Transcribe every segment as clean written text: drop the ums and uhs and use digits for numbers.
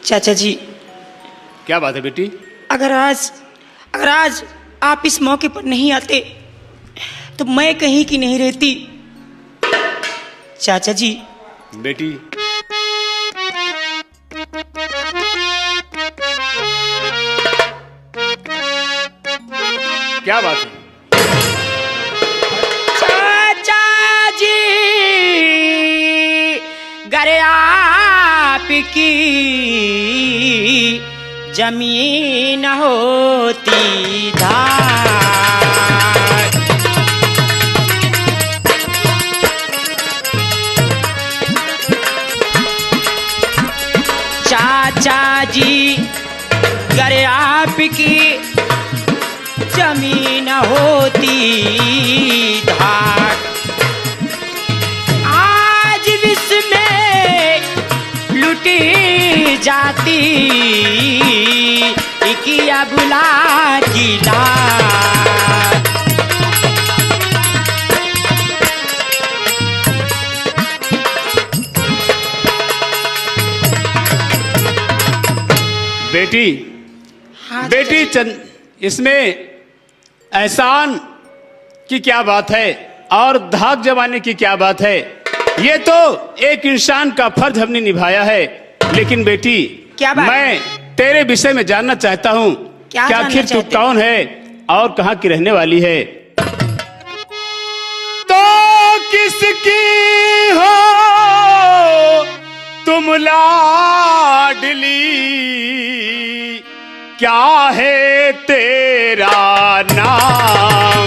चाचा जी, क्या बात है बेटी? अगर आज आप इस मौके पर नहीं आते तो मैं कहीं की नहीं रहती। चाचा जी। बेटी, क्या बात है? चाचा जी, घर आपकी जमीन होती धार। चाचा जी, घर आपकी जमीन होती धार। आज विश्व में लुटी जाती किया बुला की डार। बेटी, हाँ, बेटी इसमें एहसान की क्या बात है और धाक जमाने की क्या बात है? ये तो एक इंसान का फर्ज हमने निभाया है। लेकिन बेटी, क्या बात? मैं तेरे विषय में जानना चाहता हूँ कि आखिर तू कौन है और कहाँ की रहने वाली है? तो किसकी हो तुम लाडली, क्या है तेरा नाम?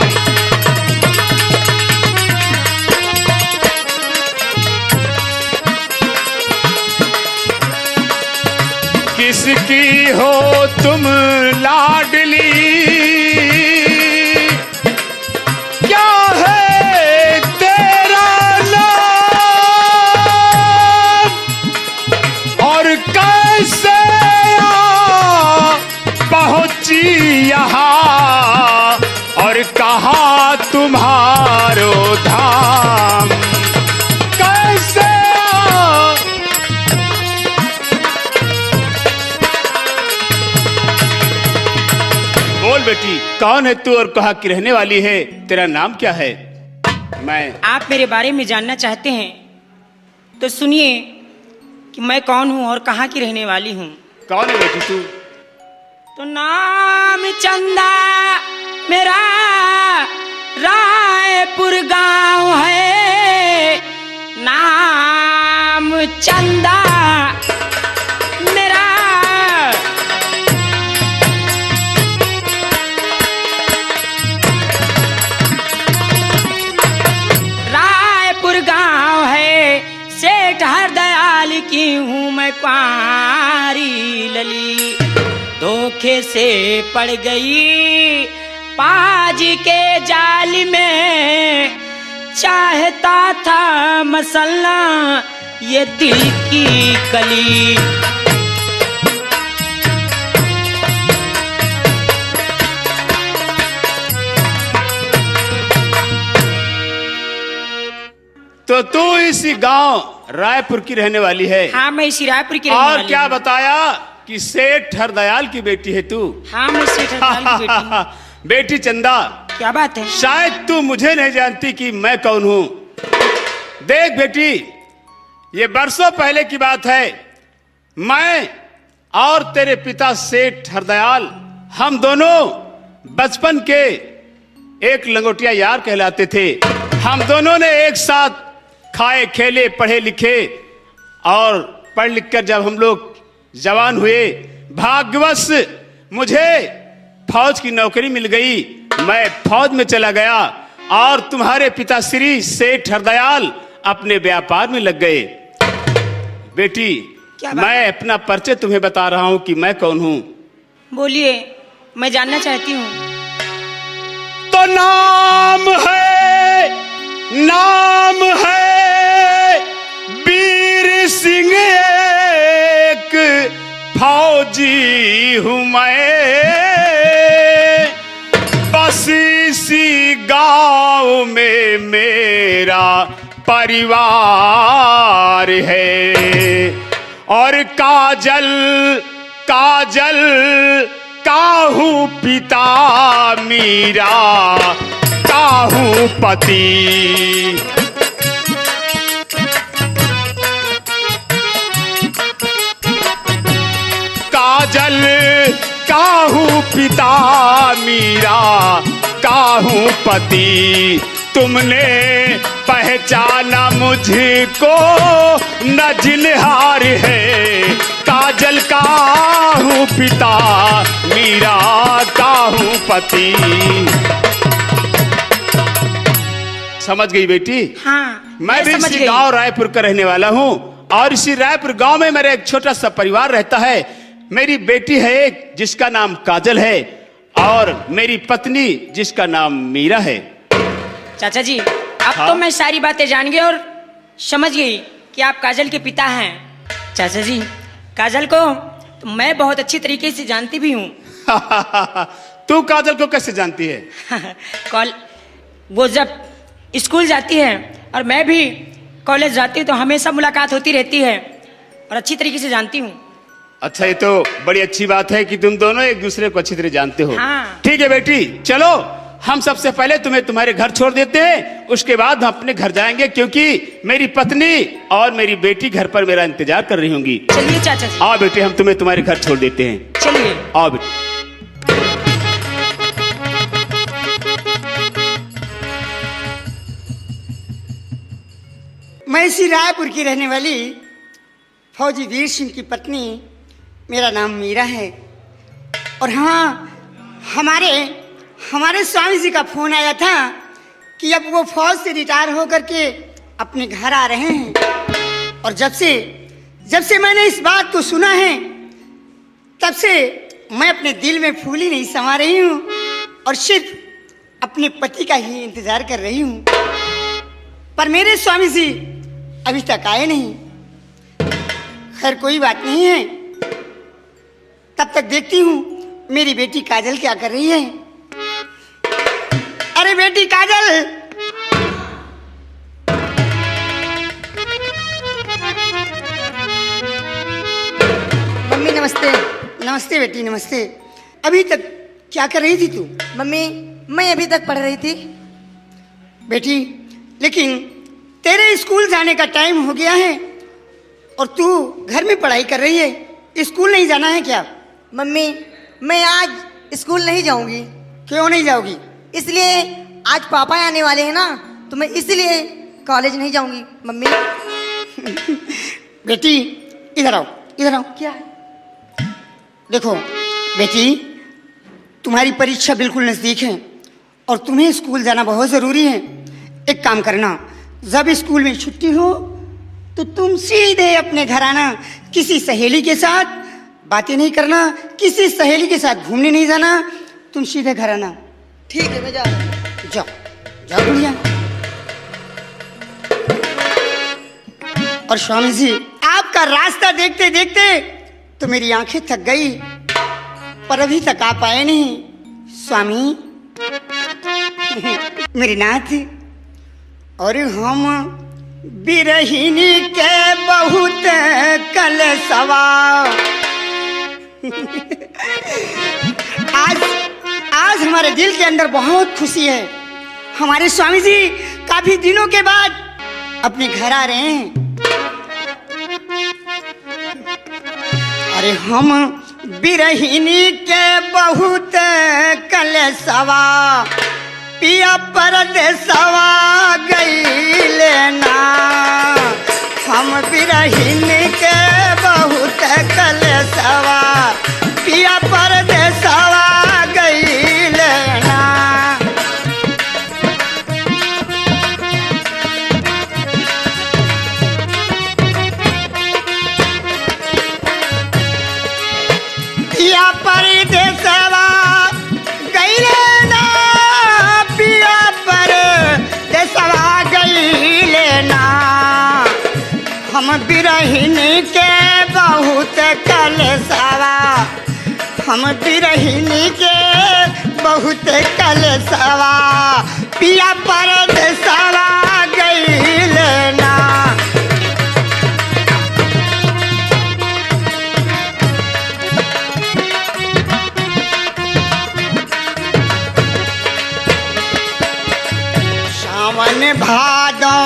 किसकी हो तुम लाडली, क्या है तेरा नाम? और कैसे पहुंची यहाँ और कहा तुम्हारो धाम? कैसे बोल बेटी, कौन है तू और कहाँ की रहने वाली है? तेरा नाम क्या है? आप मेरे बारे में जानना चाहते हैं तो सुनिए कि मैं कौन हूँ और कहाँ की रहने वाली हूँ। कौन है बेटी तू? तो नाम चंदा मेरा, रायपुर गांव है। नाम चंदा मेरा, रायपुर गांव है। सेठ हरदयाल की हूँ मैं कुंवारी लली। धोखे से पड़ गई पाजी के जाल में, चाहता था मसला ये दिल की कली। तो तू इसी गांव रायपुर की रहने वाली है? हाँ, मैं इसी रायपुर की रहने और वाली क्या हूँ। बताया कि सेठ हरदयाल की बेटी है तू? हाँ, मैं सेठ हरदयाल की बेटी हूँ। बेटी चंदा, क्या बात है? शायद तू मुझे नहीं जानती कि मैं कौन हूँ। देख बेटी, ये बरसों पहले की बात है। मैं और तेरे पिता सेठ हरदयाल, हम दोनों बचपन के एक लंगोटिया यार कहलाते थे। हम दोनों ने एक साथ खाए खेले पढ़े लिखे और पढ़ लिख कर जब हम लोग जवान हुए, भाग्यवश मुझे फौज की नौकरी मिल गई। मैं फौज में चला गया और तुम्हारे पिता श्री सेठ हरदयाल अपने व्यापार में लग गए। बेटी, मैं अपना परिचय तुम्हें बता रहा हूं कि मैं कौन हूं। बोलिए, मैं जानना चाहती हूँ। तो नाम है वीर सिंह, एक फौजी हूं मैं। बस इसी गांव में मेरा परिवार है और काजल काजल काहू पिता मीरा काहू पति। काजल काहू पिता मीरा काहू पति। तुमने पहचाना मुझको न जिनहार है, काजल काहू पिता मीरा काहू पति। समझ गई बेटी? हाँ, मैं भी समझ इसी गई। गांव रायपुर का रहने वाला हूँ और इसी रायपुर गांव में मेरा एक छोटा सा परिवार रहता है। मेरी बेटी है एक जिसका नाम काजल है और मेरी पत्नी जिसका नाम मीरा है। चाचा जी, अब हाँ? तो मैं सारी बातें जान गई और समझ गई कि आप काजल के पिता हैं। चाचा जी, काजल को तो मैं बहुत अच्छी तरीके से जानती भी हूँ। तू काजल को कैसे जानती है? कॉल वो जब स्कूल जाती है और मैं भी कॉलेज जाती हूँ तो हमेशा मुलाकात होती रहती है और अच्छी तरीके से जानती हूँ। अच्छा, ये तो बड़ी अच्छी बात है कि तुम दोनों एक दूसरे को अच्छी तरह जानते हो। हाँ। ठीक है बेटी, चलो हम सबसे पहले तुम्हें तुम्हारे घर छोड़ देते हैं, उसके बाद हम अपने घर जाएंगे क्योंकि मेरी पत्नी और मेरी बेटी घर पर मेरा इंतजार कर रही होंगी। चलिए चाचा जी। आओ बेटी, हम तुम्हें तुम्हारे घर छोड़ देते हैं। चलिए। आओ बेटी। मैं इसी रायपुर की रहने वाली फौजी वीर सिंह की पत्नी, मेरा नाम मीरा है। और हाँ, हमारे स्वामी जी का फोन आया था कि अब वो फौज से रिटायर होकर के अपने घर आ रहे हैं। और जब से मैंने इस बात को सुना है तब से मैं अपने दिल में फूल ही नहीं समा रही हूँ और सिर्फ अपने पति का ही इंतजार कर रही हूँ। पर मेरे स्वामी जी अभी तक आए नहीं। खैर कोई बात नहीं है, तब तक देखती हूँ मेरी बेटी काजल क्या कर रही है। अरे बेटी काजल, मम्मी नमस्ते। नमस्ते बेटी, नमस्ते। अभी तक क्या कर रही थी तू? मम्मी, मैं अभी तक पढ़ रही थी। बेटी, लेकिन तेरे स्कूल जाने का टाइम हो गया है और तू घर में पढ़ाई कर रही है। स्कूल नहीं जाना है क्या? मम्मी, मैं आज स्कूल नहीं जाऊंगी। क्यों नहीं जाओगी? इसलिए आज पापा आने वाले हैं ना, तो मैं इसलिए कॉलेज नहीं जाऊंगी। मम्मी बेटी इधर आओ, इधर आओ। क्या? देखो बेटी, तुम्हारी परीक्षा बिल्कुल नजदीक है और तुम्हें स्कूल जाना बहुत जरूरी है। एक काम करना, जब स्कूल में छुट्टी हो तो तुम सीधे अपने घर आना। किसी सहेली के साथ बातें नहीं करना, किसी सहेली के साथ घूमने नहीं जाना, तुम सीधे घर आना। ठीक है, मैं जा रही हूँ। जाओ जाओ बुढ़िया। और स्वामी जी, आपका रास्ता देखते देखते तो मेरी आंखें थक गई, पर अभी तक आप आए नहीं। स्वामी मेरे नाथ, और हम बिरहिनी के बहुत कलसवा। आज हमारे दिल के अंदर बहुत खुशी है। हमारे स्वामी जी काफी दिनों के बाद अपने घर आ रहे हैं। अरे हम बिरहिनी के बहुत कलसवा, पिया परदेसवा गईले ना। हम बिरहिन के बहुत कलसवा, पिया परदेसवा गईले ना। पिया परदेसवा गईले ना, पिया परदेसवा गईले ना। हम बिरहिन के बहुत कलसवा, हम बिरहिन के बहुत कलसवा, पिया परदेसवा गईले ना। सावन भादो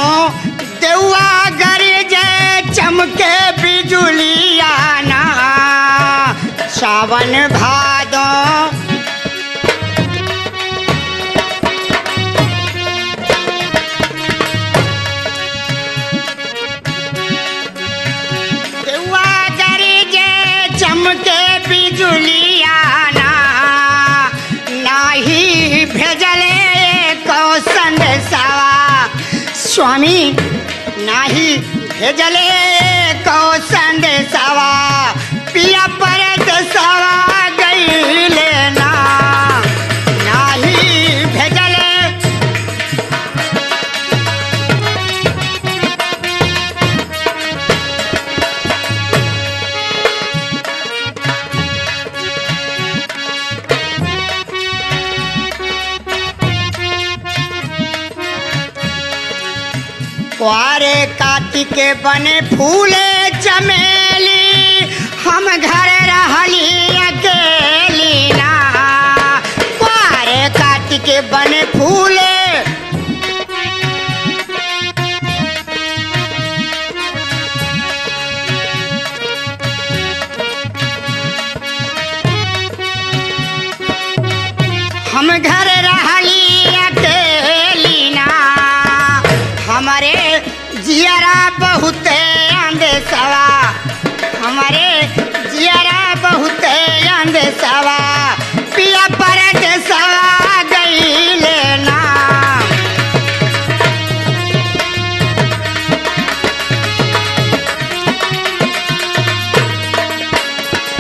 देवा गरजे चमके बिजुलिया ना सावन भादो देवा गरजे चमके बिजुलिया ना नाही भेजले को संदेशवा स्वामी नाही भेजले को संदेशवा पिया परदेसवा गईले ना नाही भेजले क्वारे कार्तिक बने फूले चमेली हम घर रहली अकेली ना क्वारे कार्तिक बने फूले हम घर रहली अकेली ना हमारे जियरा बहुत अंदेशवा हमारे जियरा बहुत अंदेशवा पिया परदेसवा गईले ना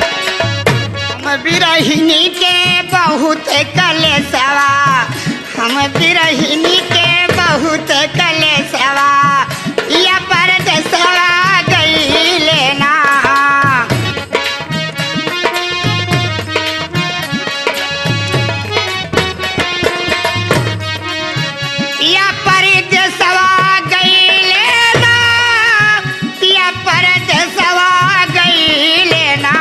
हम बिरहिनी के बहुत कलेशवा हम बिरहिनी के बहुत कलेशवा या परदेसवा गईले ना या परदेसवा गईले ना या परदेसवा गईले ना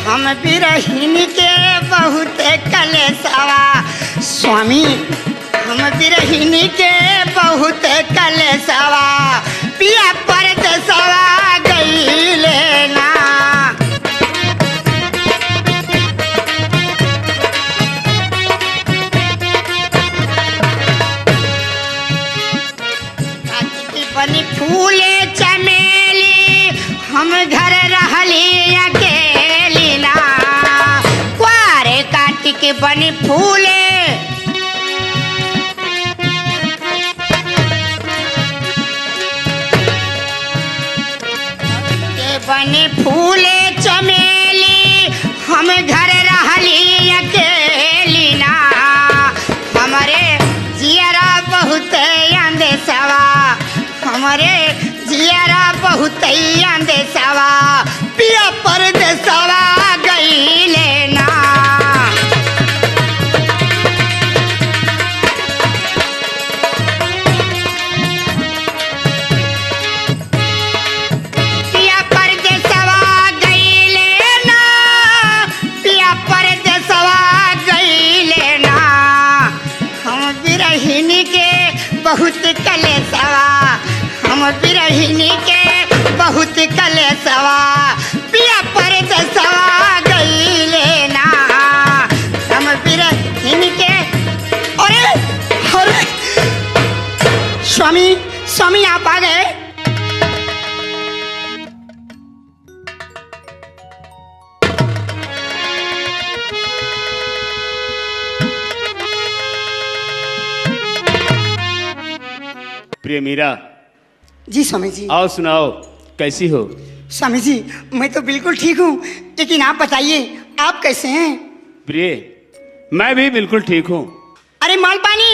हम बिरहिनी के बहुत कलेशवा स्वामी हम बिरहिनी के बहुत कलेशवा पिया परदेसवा गईले ना बनी फूले चमेली हम घर रहली अकेली ना क्वारे कार्तिक बनी फूले बने फूले चमेली हम घर रहली अकेली ना हमारे जियरा बहुत अंदेशवा हमारे जियरा बहुत अंदेशवा पिया परदेसवा गईले ना बहुत कलेशवा हम बिरहिनी के बहुत कलेशवा पिया परदेसवा गईले ना हम बिरहिनी के अरे अरे स्वामी स्वामी आप आ गए प्रिय मीरा जी स्वामी जी आओ सुनाओ कैसी हो। स्वामी जी मैं तो बिल्कुल ठीक हूँ लेकिन आप बताइए आप कैसे हैं। प्रिय मैं भी बिल्कुल ठीक हूँ। अरे माल पानी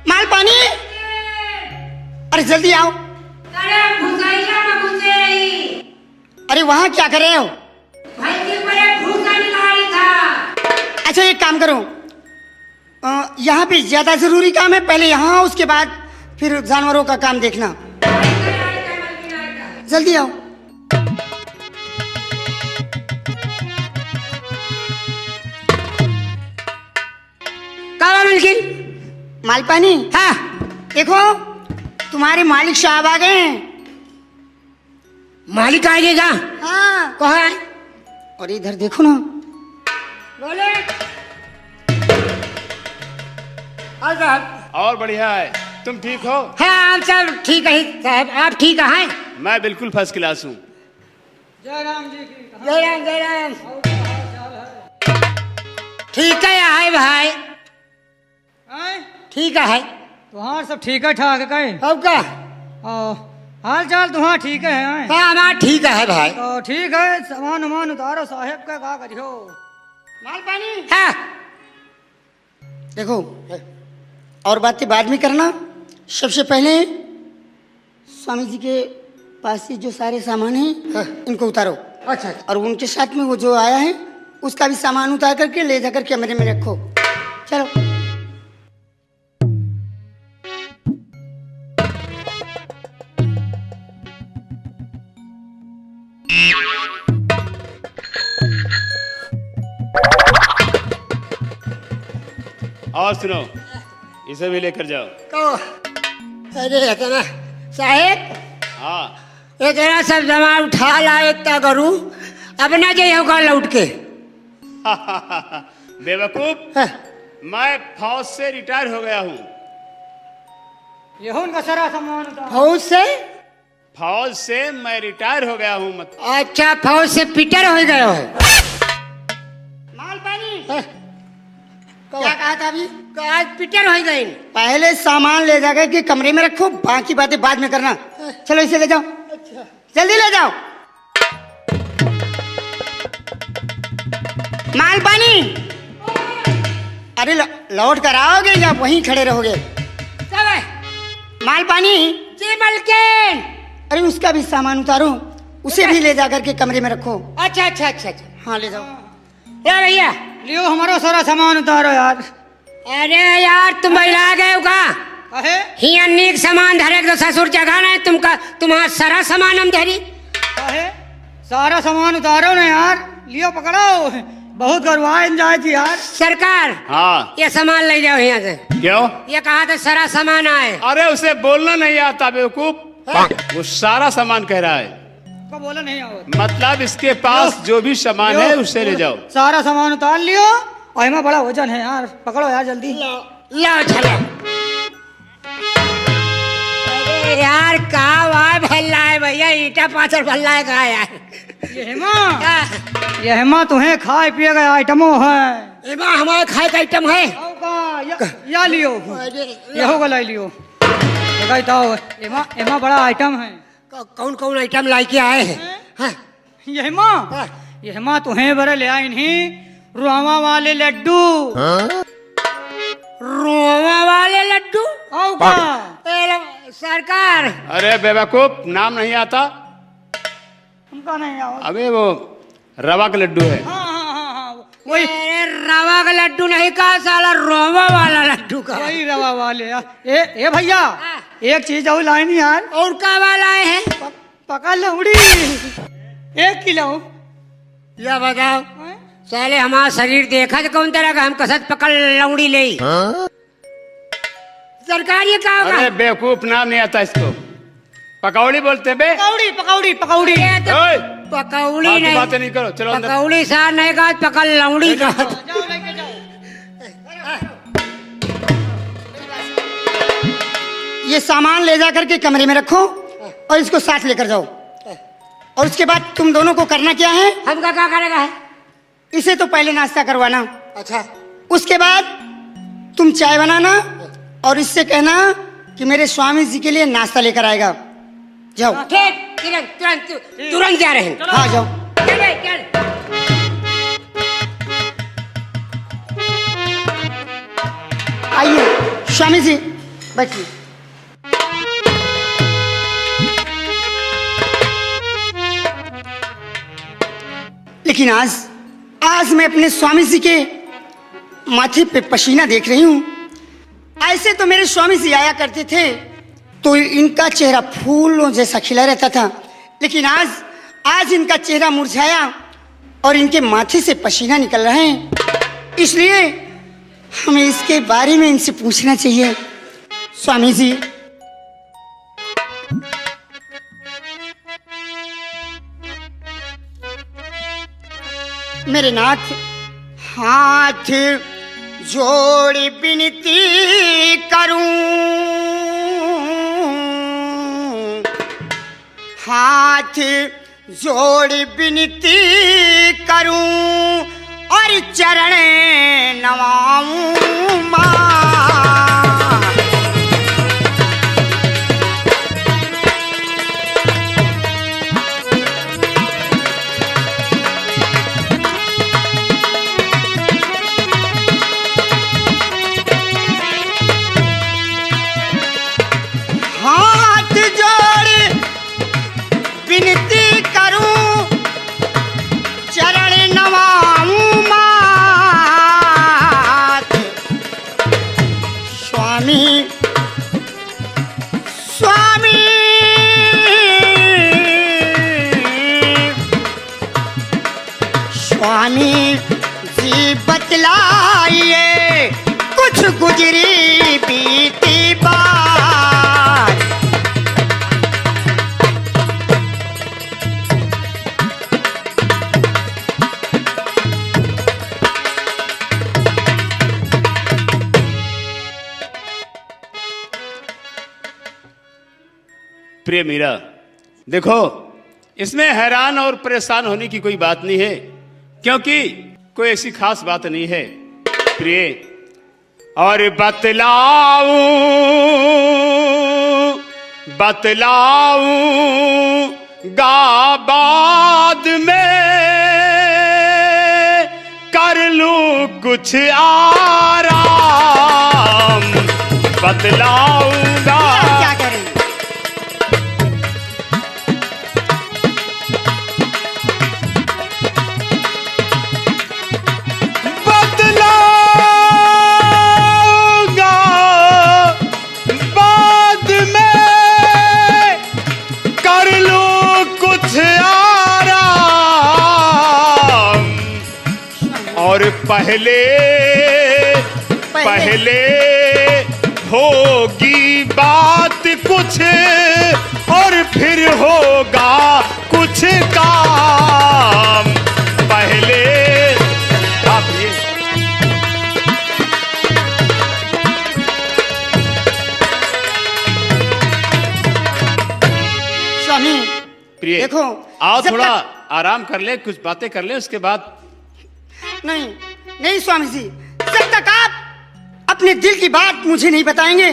माल पानी अरे जल्दी आओ। अरे वहाँ क्या कर रहे हो। अच्छा एक काम करो यहाँ पे ज्यादा जरूरी काम है पहले यहाँ आओ उसके बाद फिर जानवरों का काम देखना। जल्दी आओ। मालपानी, हाँ देखो तुम्हारे मालिक साहब आ गए हैं। मालिक आ जाएगा। हाँ, कहाँ है? और इधर देखो ना। बोले और साहब। और बढ़िया है, तुम ठीक हो? हाँ हम सब ठीक है साहब, आप ठीक हैं? मैं बिल्कुल फर्स्ट क्लास हूँ। जय राम जी की जय राम जय राम। ठीक है भाई, ठीक है। तुहार सब ठीक है ठाक है अब का हाल चाल तुहार ठीक है हैं? हाँ हमारा ठीक है भाई। तो ठीक है, सामान उमान उतारो साहेब का करियो। मालपानी, हाँ देखो और बातें बाद में करना। सबसे पहले स्वामी जी के पास से जो सारे सामान हैं इनको उतारो। अच्छा और उनके साथ में वो जो आया है उसका भी सामान उतार करके ले जाकर कमरे में रखो। चलो। और सुनो, इसे भी लेकर जाओ। तो अरे इतना साहेब, हाँ इतना सब जमा उठा लाए इतना करूँ, अब ना जाइए होगा लौट के। बेवकूफ, मैं फौज से रिटायर हो गया हूँ। ये हो उनका सारा सामान उतारो। फौज से? फौज से मैं रिटायर हो गया हूँ। मत अच्छा, फौज से पीटर हो गए हो। मालपानी, क्या कहा था अभी? आज पीटर हो गए। पहले सामान ले जाकर के कमरे में रखो, बाकी बातें बाद में करना। चलो इसे ले जाओ। अच्छा, जल्दी ले जाओ। मालपानी, अरे लौट कर आओगे या वहीं खड़े रहोगे? मालपानी जी मलकिन। अरे उसका भी सामान उतारो, उसे भी ले जाकर के कमरे में रखो। अच्छा अच्छा अच्छा अच्छा। हाँ ले जाओ। या भैया लियो हमारा सारा सामान उतारो यार। अरे यार तुम बैला गए हो का? अहे हिया नीक सामान धरे तो ससुर जगह नहीं तुमका, तुम्हारा सारा सामान हम धरी। अहे सारा सामान उतारो ना यार, लियो पकड़ो। बहुत गरवाए जाए थी यार। सरकार हाँ, ये सामान ले जाओ यहाँ से। क्यों? ये कहा था सारा सामान आए। अरे उसे बोलना नहीं आता बेवकूफ, वो सारा सामान कह रहा है। को बोला नहीं आओ। मतलब इसके पास जो भी सामान है उसे ले जाओ। सारा सामान उतार लियो, और इनमें बड़ा वजन है यार, पकड़ो यार जल्दी। लो चलो। अरे यार का वाह भल्ला है भैया, ईटा पाथर भल्ला है का यार। ये हेमा तुम्हें खाए पिए का आइटमो है। एमा हमारे खाए का आइटम है। आओ का या लियो, ये होगा लाई लियो। एमा बड़ा आइटम है। कौन कौन आइटम लाई के आए हैं? ये हेमा तुम्हें बड़े ले आई नहीं, रोमा वाले लड्डू। रोमा वाले लड्डू? आओ का सरकार। अरे बेवकूफ, नाम नहीं आता? उनका नहीं आओ। अबे वो रवा का लड्डू है। हाँ वही रवा का लड्डू नहीं का साला, रोमा वाला लड्डू का। वही रवा वाले यार। ए भैया, एक चीज और लाइन यार। और का वाला है? पका लौड़ी 1 किलो। या बताओ साले, हमारा शरीर देखा तो कौन तरह का, हम कसत पकड़ लौड़ी ले। सरकार ये क्या होगा? अरे बेवकूफ, नाम नहीं आता इसको। पकौड़ी बोलते बे। पकौड़ी पकौड़ी पकौड़ी। ओए, पकौड़ी फालतू नहीं, बातें नहीं करो, चलो अंदर। पकौड़ी सार नहीं का, पकड़ लौड़ी का। जाओ लेके जाओ। ये सामान ले जाकर के कमरे में रखो और इसको साथ लेकर जाओ। और उसके बाद तुम दोनों को करना क्या है? हमका क्या करेगा है? इसे तो पहले नाश्ता करवाना। अच्छा, उसके बाद तुम चाय बनाना और इससे कहना कि मेरे स्वामी जी के लिए नाश्ता लेकर आएगा। जाओ। ठीक, तुरंत तुरंत तुरंत जा रहे हैं। हाँ जाओ। चल भाई, चल। आइए स्वामी जी, बैठिए। लेकिन आज मैं अपने स्वामी जी के माथे पे पसीना देख रही हूँ। ऐसे तो मेरे स्वामी जी आया करते थे तो इनका चेहरा फूलों जैसा खिला रहता था, लेकिन आज इनका चेहरा मुरझाया और इनके माथे से पसीना निकल रहा है। इसलिए हमें इसके बारे में इनसे पूछना चाहिए। स्वामी जी, मेरे नाथ, हाथ जोड़ विनती करूं, हाथ जोड़ विनती करूं और चरण नवाऊं मां। हाथ जोड़ विनती करूं, चरण नवाऊं मात। स्वामी स्वामी स्वामी जी बतलाइए कुछ गुजरी बीती बात। प्रिय मीरा, देखो, इसमें हैरान और परेशान होने की कोई बात नहीं है, क्योंकि कोई ऐसी खास बात नहीं है प्रिय। और बतलाऊं गा बाद में, कर लूं कुछ आराम। बतलाऊंगा क्या करें? पहले होगी बात कुछ और फिर होगा कुछ काम। पहले आप ये स्वामी प्रिय, देखो, आओ जब थोड़ा तक- आराम कर ले, कुछ बातें कर ले, उसके बाद। नहीं नहीं स्वामी जी, जब तक आप अपने दिल की बात मुझे नहीं बताएंगे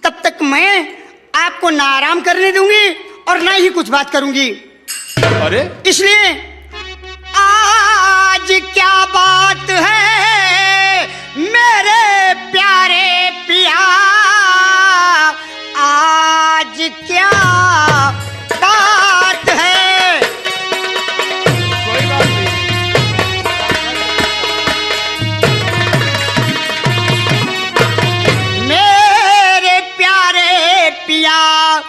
तब तक मैं आपको ना आराम करने दूंगी और ना ही कुछ बात करूंगी। अरे इसलिए आज क्या बात है मेरे प्यारे पिया, आज क्या बात है। कोई बात नहीं। मेरे प्यारे पिया,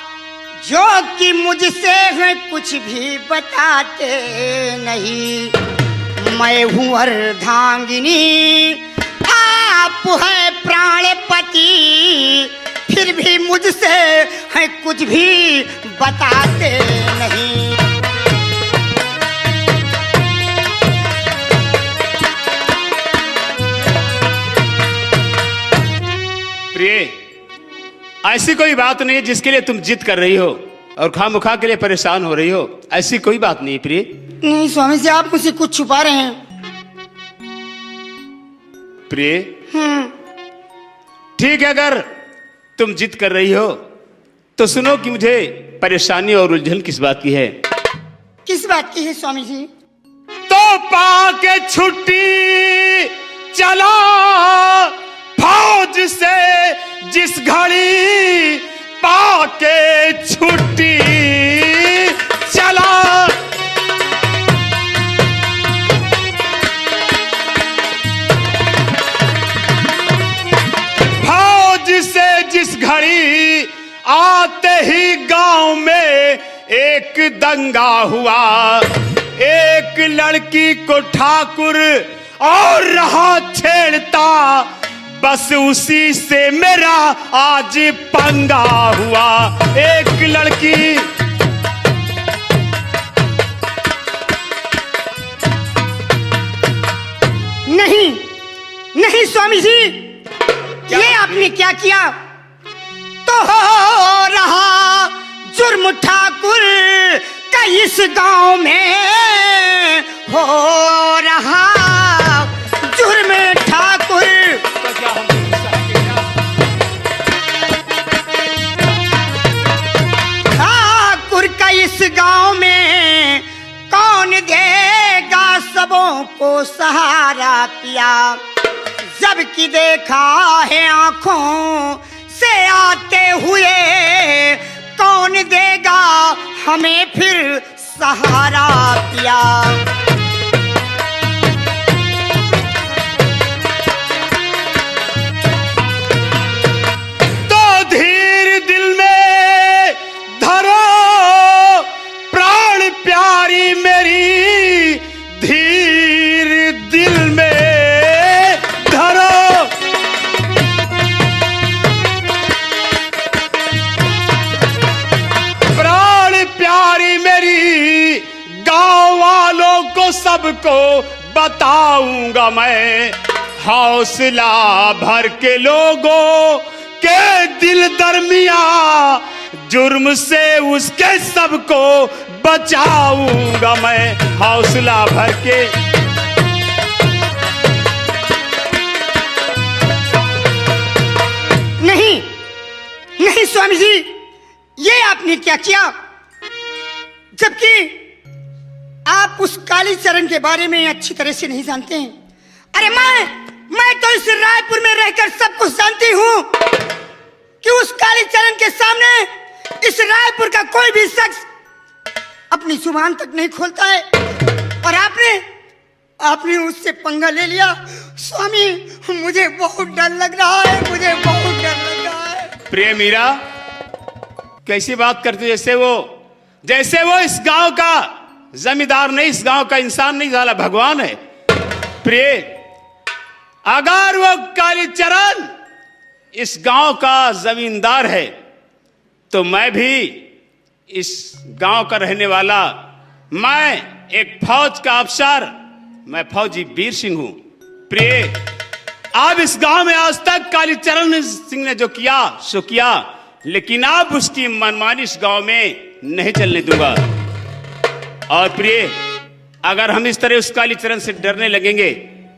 जो कि मुझसे है कुछ भी बताते नहीं। मैं हूँ अर्धांगिनी, आप है प्राणपति, फिर भी मुझसे है कुछ भी बताते नहीं। प्रिय, ऐसी कोई बात नहीं जिसके लिए तुम जिद कर रही हो और खामखा के लिए परेशान हो रही हो। ऐसी कोई बात नहीं प्रिय। नहीं स्वामी जी, आप मुझसे कुछ छुपा रहे हैं। प्रिय, ठीक है, अगर तुम जिद कर रही हो तो सुनो कि मुझे परेशानी और उलझन किस बात की है। किस बात की है स्वामी जी? तो पाके छुट्टी चला फौज से, जिस घड़ी पाके छुट्टी चला। फौज से जिस घड़ी आते ही गांव में एक दंगा हुआ। एक लड़की को ठाकुर और रहा छेड़ता, बस उसी से मेरा आज पंगा हुआ। एक लड़की नहीं नहीं स्वामी जी, ये आपने क्या किया? तो हो रहा जुर्म ठाकुर का इस गांव में, हो रहा जुर्म ठाकुर। ठाकुर का इस गांव में कौन देगा सबों को सहारा पिया, जबकि देखा है आंखों से आते हुए, कौन देगा हमें फिर सहारा पिया। तो धीर दिल में धरो प्राण प्यारी मेरी, धीर दिल में धरो। प्राण प्यारी मेरी, गांव वालों को सबको बताऊंगा मैं, हौसला भर के लोगों के दिल दरमिया, जुर्म से उसके सबको बचाऊंगा मैं, हौसला भर के। नहीं नहीं स्वामी जी, ये आपने क्या किया? जबकि आप उस कालीचरण के बारे में अच्छी तरह से नहीं जानते हैं। अरे मैं तो इस रायपुर में रहकर सब कुछ जानती हूँ कि उस कालीचरण के सामने इस रायपुर का कोई भी शख्स अपनी जुबान तक नहीं खोलता है, और आपने उससे पंगा ले लिया। स्वामी, मुझे बहुत डर लग रहा है, मुझे बहुत डर लग रहा है। प्रिय मीरा, कैसी बात करती, जैसे वो इस गांव का जमींदार नहीं, इस गांव का इंसान नहीं, साला भगवान है। प्रिय, अगर वो कालीचरण इस गांव का जमींदार है, तो मैं भी इस गांव का रहने वाला, मैं एक फौज का अफसर, मैं फौजी वीर सिंह हूं। प्रिय, अब इस गांव में आज तक कालीचरण सिंह ने जो किया सो किया, लेकिन अब उसकी मनमानी इस गांव में नहीं चलने दूंगा। और प्रिय, अगर हम इस तरह उस कालीचरण से डरने लगेंगे,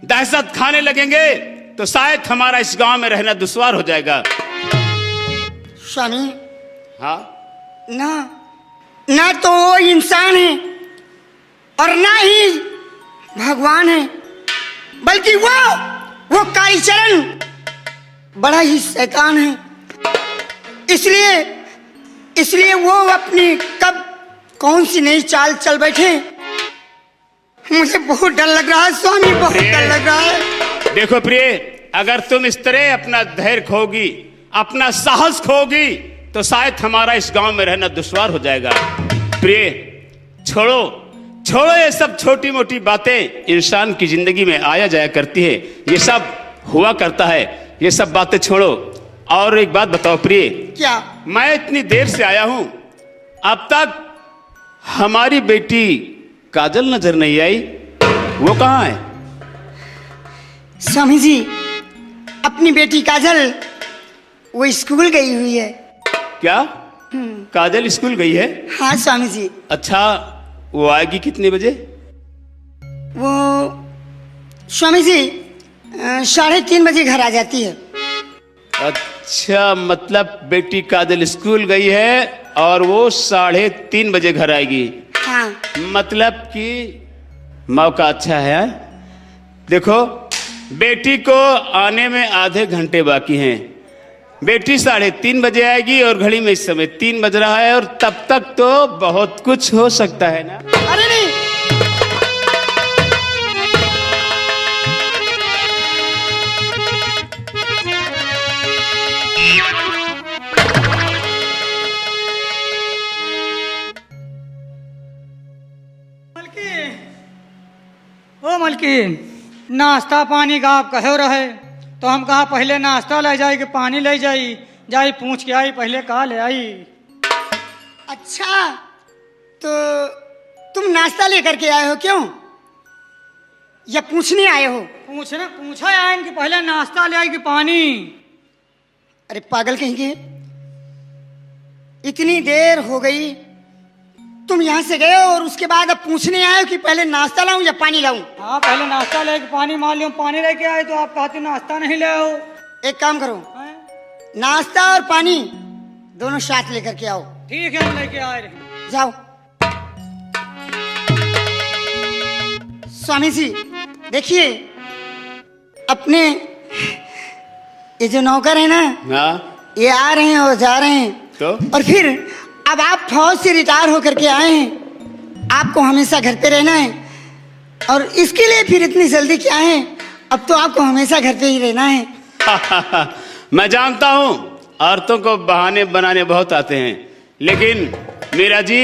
दहशत खाने लगेंगे, तो शायद हमारा इस गांव में रहना दुश्वार हो जाएगा। स्वामी, हाँ, ना तो वो इंसान है और ना ही भगवान है, बल्कि वो कालीचरण बड़ा ही शैतान है। इसलिए वो अपनी कब कौन सी नई चाल चल बैठे। मुझे बहुत डर लग रहा है स्वामी, बहुत डर लग रहा है। देखो प्रिय, अगर तुम इस तरह अपना धैर्य खोगी, अपना साहस खोगी, तो शायद हमारा इस गांव में रहना दुश्वार हो जाएगा। प्रिय, छोड़ो ये सब छोटी मोटी बातें, इंसान की जिंदगी में आया जाया करती है, ये सब हुआ करता है, ये सब बातें छोड़ो। और एक बात बताओ प्रिय, क्या? मैं इतनी देर से आया हूं, अब तक हमारी बेटी काजल नजर नहीं आई, वो कहां है? स्वामी जी, अपनी बेटी काजल वो स्कूल गई हुई है। क्या काजल स्कूल गई है? हाँ स्वामी जी। अच्छा, वो आएगी कितने बजे? वो स्वामी जी 3:30 बजे घर आ जाती है। अच्छा, मतलब बेटी काजल स्कूल गई है और वो 3:30 बजे घर आएगी। हाँ। मतलब कि मौका अच्छा है। देखो, बेटी को आने में आधे घंटे बाकी हैं। बेटी 3:30 बजे आएगी और घड़ी में इस समय 3 बज रहा है, और तब तक तो बहुत कुछ हो सकता है ना। अरे नहीं, मलकिन, नाश्ता पानी का आप कहो रहे, तो हम कहा पहले नाश्ता ले जाई कि पानी ले जाई, जाई पूछ के आई पहले कहा ले आई। अच्छा, तो तुम नाश्ता लेकर के आए हो क्यों, या पूछने आए हो? पूछा आए कि पहले नाश्ता ले आई कि पानी। अरे पागल कहीं के, इतनी देर हो गई, तुम यहाँ से गए और उसके बाद अब पूछने आए हो कि पहले नाश्ता लाऊं या पानी लाऊं? हाँ, पहले नाश्ता ले पानी, मान लियो पानी लेके आए तो आप कहते नाश्ता नहीं ले आओ। एक काम करो, नाश्ता और पानी दोनों साथ लेकर के आओ। ठीक है, हम लेके आए रहे। जाओ। स्वामी जी देखिए, अपने ये जो नौकर है ना, हाँ, ये आ रहे हैं और जा रहे हैं, तो और फिर अब आप फौज से रिटायर होकर के आए हैं, आपको हमेशा घर पे रहना है, और इसके लिए फिर इतनी जल्दी क्या है? अब तो आपको हमेशा घर पे ही रहना है। मैं जानता हूँ औरतों को बहाने बनाने बहुत आते हैं, लेकिन मीरा जी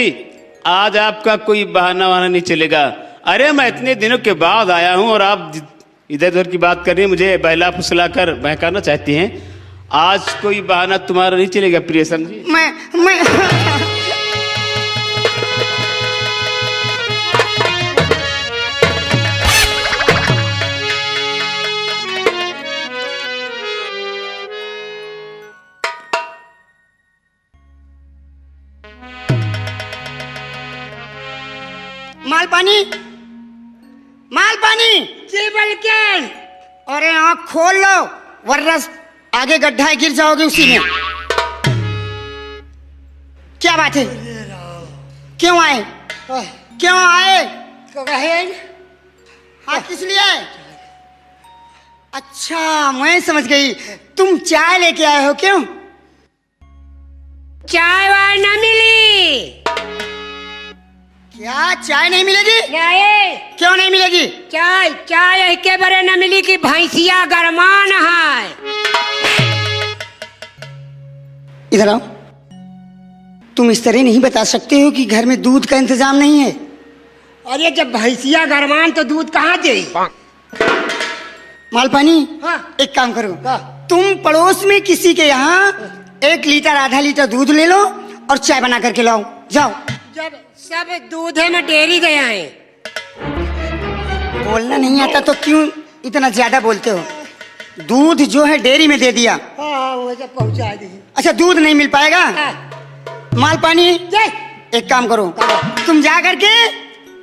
आज आपका कोई बहाना वहाना नहीं चलेगा। अरे मैं इतने दिनों के बाद आया हूँ और आप इधर उधर की बात कर रही हैं, मुझे बहला फुसला कर बहकाना चाहती हैं। आज कोई बहाना तुम्हारा नहीं चलेगा प्रियसन जी। मैं माल पानी जी बलकिन। अरे आँख खोल लो, वरना आगे गड्ढा है, गिर जाओगे उसी में। क्या बात है, क्यों आए? क्यों आए? हाँ, किस लिए आए? अच्छा, मैं समझ गई, तुम चाय लेके आए हो। क्यों? चाय वाय न मिली। क्या चाय नहीं मिलेगी? नहीं। क्यों नहीं मिलेगी? चाय के बारे न मिली कि भैंसिया गरमान है। इधर आओ। तुम इस तरह नहीं बता सकते हो कि घर में दूध का इंतजाम नहीं है। अरे जब भैंसिया गरमान तो दूध कहाँ दे? मालपानी, हाँ। एक काम करो, तुम पड़ोस में किसी के यहाँ 1 लीटर आधा लीटर दूध ले लो और चाय बना करके लाओ। जाओ। जब सब दूध में डेयरी गया है। बोलना नहीं आता तो क्यों इतना ज्यादा बोलते हो? दूध जो है डेयरी में दे दिया। हाँ, वो जब पहुँचा दी। अच्छा, दूध नहीं मिल पाएगा? मालपानी, एक काम करो, तुम जा करके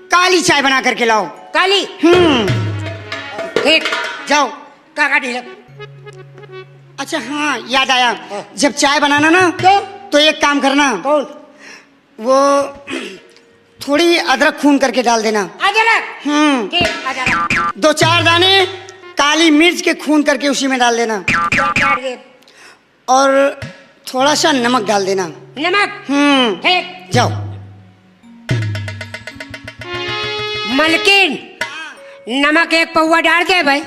काली चाय बना करके लाओ। काली? ठीक, जाओ। काका ढीला। अच्छा हाँ, याद आया, जब चाय बनाना ना तो एक काम करना, वो थोड़ी अदरक खून करके डाल देना। अदरक? ठीक, अदरक। 2-4 दाने काली मिर्च के खून करके उसी में डाल देना, और थोड़ा सा नमक डाल देना। नमक? ठीक। जाओ। मलकिन, नमक 1 पौवा डाल दे भाई।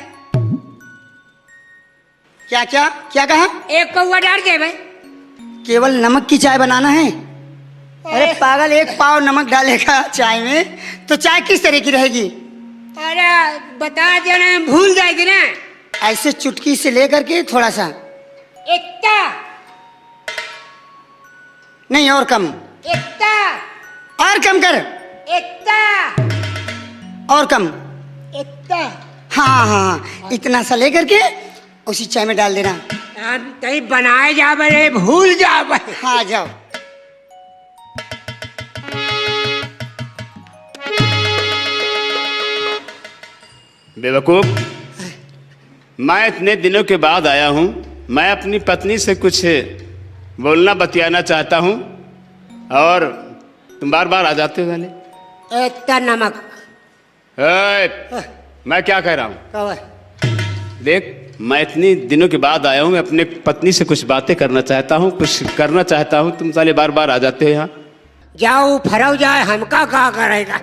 क्या क्या क्या कहा? 1 पौवा डाल दे भाई। केवल नमक की चाय बनाना है? अरे पागल, 1 पाव नमक डालेगा चाय में तो चाय किस तरह की रहेगी? अरे बता देना, भूल जाएगी ना। ऐसे चुटकी से लेकर के थोड़ा सा। इतना नहीं, और कम। इतना और कम कर। इतना और कम। इतना। हाँ हाँ, इतना सा लेकर के उसी चाय में डाल देना। कहीं बनाए जा बे, भूल जा बे। हाँ, जाओ। बेवकूफ, मैं इतने दिनों के बाद आया हूँ, मैं अपनी पत्नी से कुछ बोलना बतियाना चाहता हूँ और तुम बार बार आ जाते हो। वाले इतना नमक। मैं क्या कह रहा हूँ? देख, मैं इतने दिनों के बाद आया हूँ, मैं अपने पत्नी से कुछ बातें करना चाहता हूँ, कुछ करना चाहता हूँ, तुम साले बार बार आ जाते हो यहाँ। जाओ फराओ जाए, हमका क्या करेगा?